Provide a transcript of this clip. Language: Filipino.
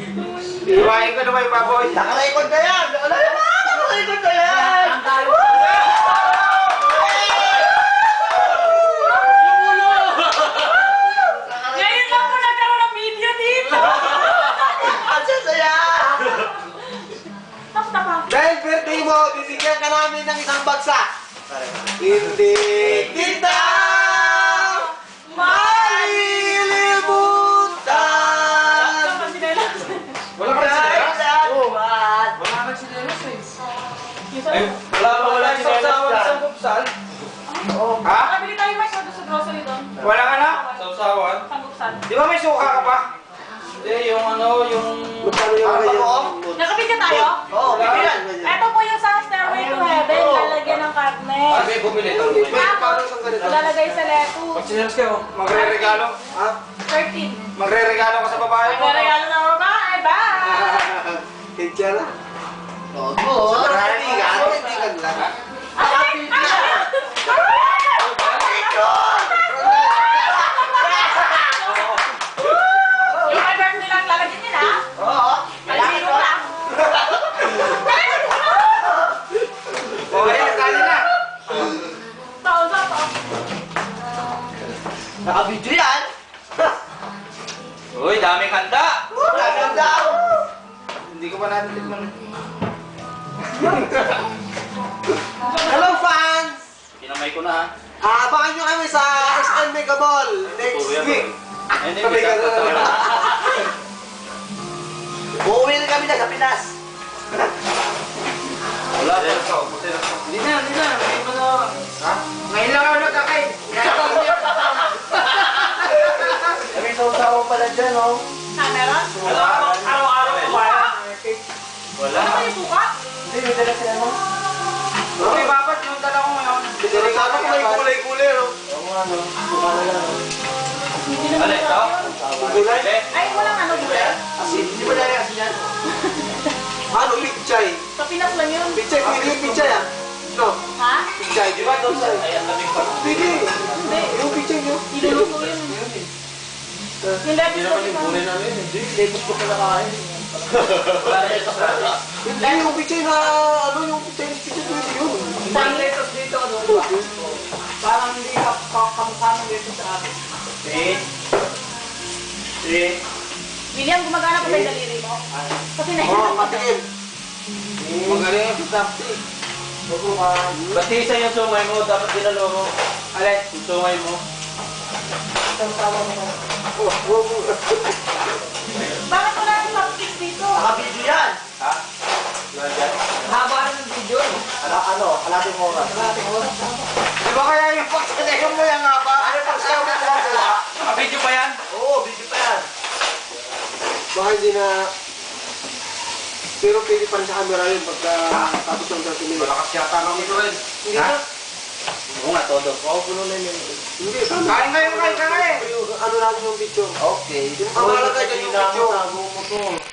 Iwain ko na may baboy. Nakarecord ka yan! Nakarecord ka yan! Ang talo. Ngayon lang po nagkaroon ng video dito. Ang sasaya! Tapos Dahil birthday mo, bibigyan ka namin ng isang bagsak. Hindi kita malilimutan. Wala ka na sinelas? Uwan. Wala ka sinelas eh. Ay, Wala sausawan sa bupsal. Ha? Nakabili tayo mais doon sa grocery doon. Wala ka na? Sausawan? Sambuksan. Di ba may suka ka pa? Hindi, yung ano, yung... Magkano yung ganyan? Nakabili tayo? Oo, bibigyan. Ito po yung sa Stairway to Heaven. Lalagyan ng karne. Sabi, bumili. Paano isang ganito? Lalagay sa lettuce. Pag sinelas kayo, magre-regalo. Ha? 13. Magre-regalo ka sa babae mo. Magregalo ng babae. Bye! Kaya lang. Oo, kaibigan lang. Ay! Yung my birthday lang lalagyan niya na. Oo. Malino lang. Okay, nagkali na. Taon sa to. Nakabidyo yan. Uy, daming handa. Naganda. Hindi ko pa natin tikman. Hello fans! Kinamay ko na. Abangan nyo kami sa SM Mega Mall next week. Hindi, Sabi ka na. Uuwi na kami na sa Pinas. Wala pa. Hindi na. Hindi pa na. Ha? Ngayon lang ako nagkakain. May sausawa pala dyan, oh. Camera? Araw-araw kumain. Wala. Ano kayo suka? Hindi, may dala sila, no? Okay, babat yung dala ko ngayon. Sabi ko may kulay-kulay, no? Oo nga, no? Sumala lang, no? Ano ito? Kulay? Ay, walang ano gulay. Asin. Hindi ba dali asin yan? Ano, pichay? Sa Pinas lang yun. Pichay, pwede yung pichay, ah. No? Ha? Pichay, di ba doon sa... Ayan, lamig pa. Pwede. Hindi. Yung pichay nyo. Iluluto yun. Yung lepis ko dito. Hindi, gusto ko na kain. Wala na ito. Hindi, yung pichay na, ano, yung pichay pwede yun. Isang letos dito, ano ba? Parang hindi ka kamukha ng letos sa akin. William, gumagana pa ba yung daliri mo? Kasi Oo, nahihirap ka. matikim. Magaling yung kitapti. Batisa yung sumay mo, dapat dinalo mo. Alay, yung sumay mo. Bakit wala yung cupcakes dito? Nakabidyo yan. Ha? Wala dyan? Haba na ng video, eh. Kalating oras. Di ba kaya yung pagsasayaw mo yan nga ba? Ano pag sayo na sila? Nakabidyo pa yan? Oo, video pa yan. Baka hindi na... Pero pwede pa rin sa camera yun pagka tapos ng 30 minutes. Malakas yata ng ito rin. Hindi na. Oo nga, todo. Oo, puno na yun. Hindi. Kain kayo, kain ka nga eh. Ano natin yung picture? Okay. Yung pamalaga dyan yung picture.